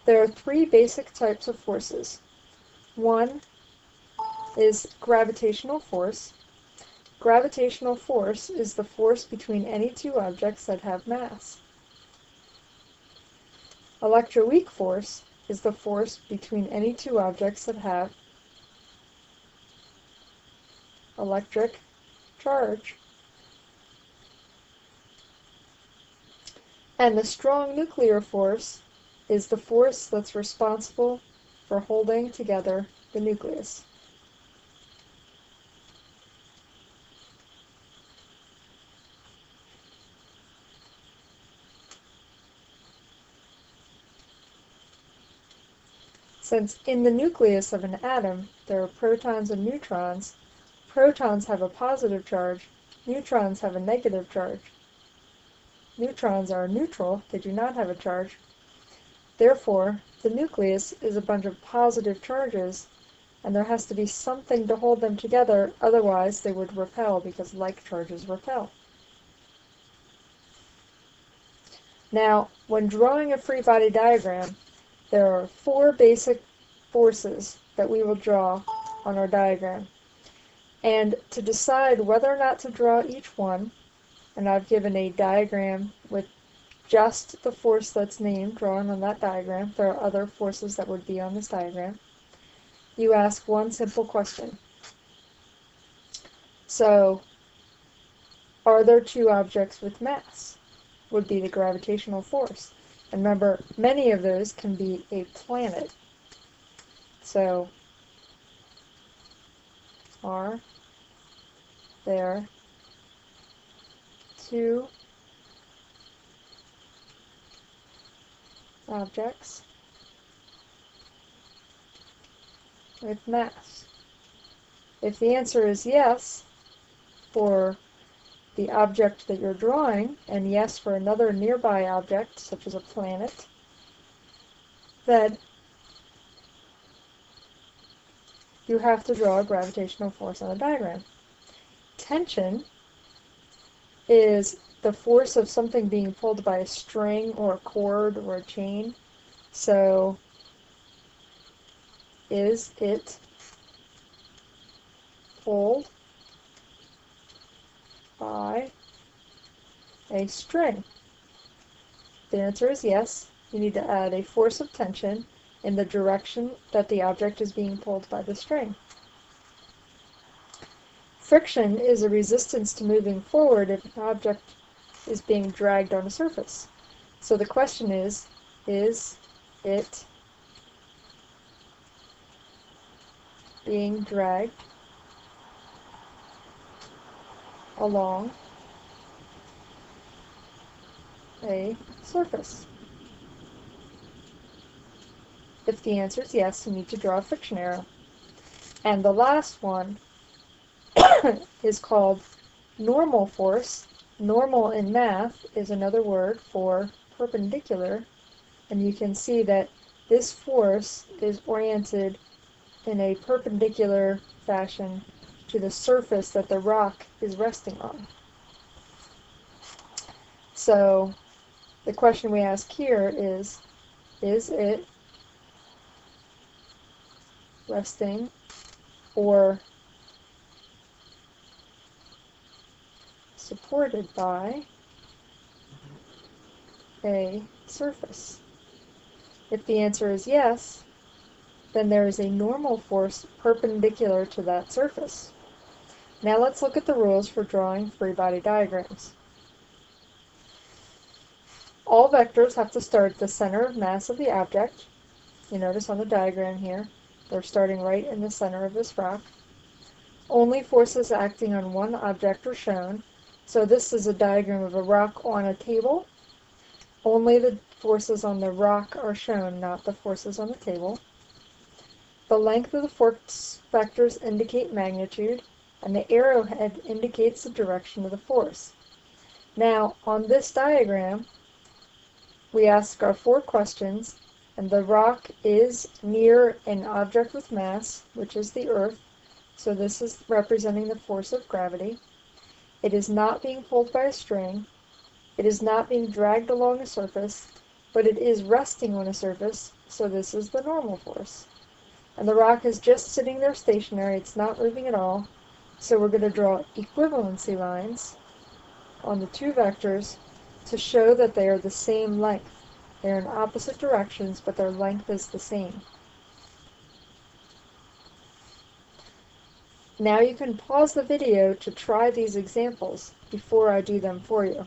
There are three basic types of forces. One is gravitational force. Gravitational force is the force between any two objects that have mass. Electroweak force is the force between any two objects that have electric charge. And the strong nuclear force is the force that's responsible for holding together the nucleus. Since in the nucleus of an atom there are protons and neutrons, protons have a positive charge, neutrons have a negative charge. Neutrons are neutral, they do not have a charge. Therefore, the nucleus is a bunch of positive charges, and there has to be something to hold them together, otherwise they would repel because like charges repel. Now, when drawing a free body diagram, there are four basic forces that we will draw on our diagram. And to decide whether or not to draw each one, and I've given a diagram with just the force that's named drawn on that diagram, there are other forces that would be on this diagram, you ask one simple question. So, are there two objects with mass? Would be the gravitational force. And remember, many of those can be a planet. So, are there two objects with mass? If the answer is yes for the object that you're drawing, and yes for another nearby object, such as a planet, then you have to draw a gravitational force on a diagram. Tension is the force of something being pulled by a string or a cord or a chain. So, is it pulled by a string? The answer is yes. You need to add a force of tension in the direction that the object is being pulled by the string. Friction is a resistance to moving forward if an object is being dragged on a surface. So the question is it being dragged along a surface? If the answer is yes, you need to draw a friction arrow. And the last one is called normal force. Normal in math is another word for perpendicular, and you can see that this force is oriented in a perpendicular fashion to the surface that the rock is resting on. So the question we ask here is it resting or supported by a surface? If the answer is yes, then there is a normal force perpendicular to that surface. Now let's look at the rules for drawing free body diagrams. All vectors have to start at the center of mass of the object. You notice on the diagram here, they're starting right in the center of this rock. Only forces acting on one object are shown. So this is a diagram of a rock on a table. Only the forces on the rock are shown, not the forces on the table. The length of the force vectors indicate magnitude, and the arrowhead indicates the direction of the force. Now, on this diagram, we ask our four questions, and the rock is near an object with mass, which is the Earth, so this is representing the force of gravity. It is not being pulled by a string. It is not being dragged along a surface, but it is resting on a surface, so this is the normal force. And the rock is just sitting there stationary, it's not moving at all, so we're going to draw equivalency lines on the two vectors to show that they are the same length. They are in opposite directions, but their length is the same. Now you can pause the video to try these examples before I do them for you.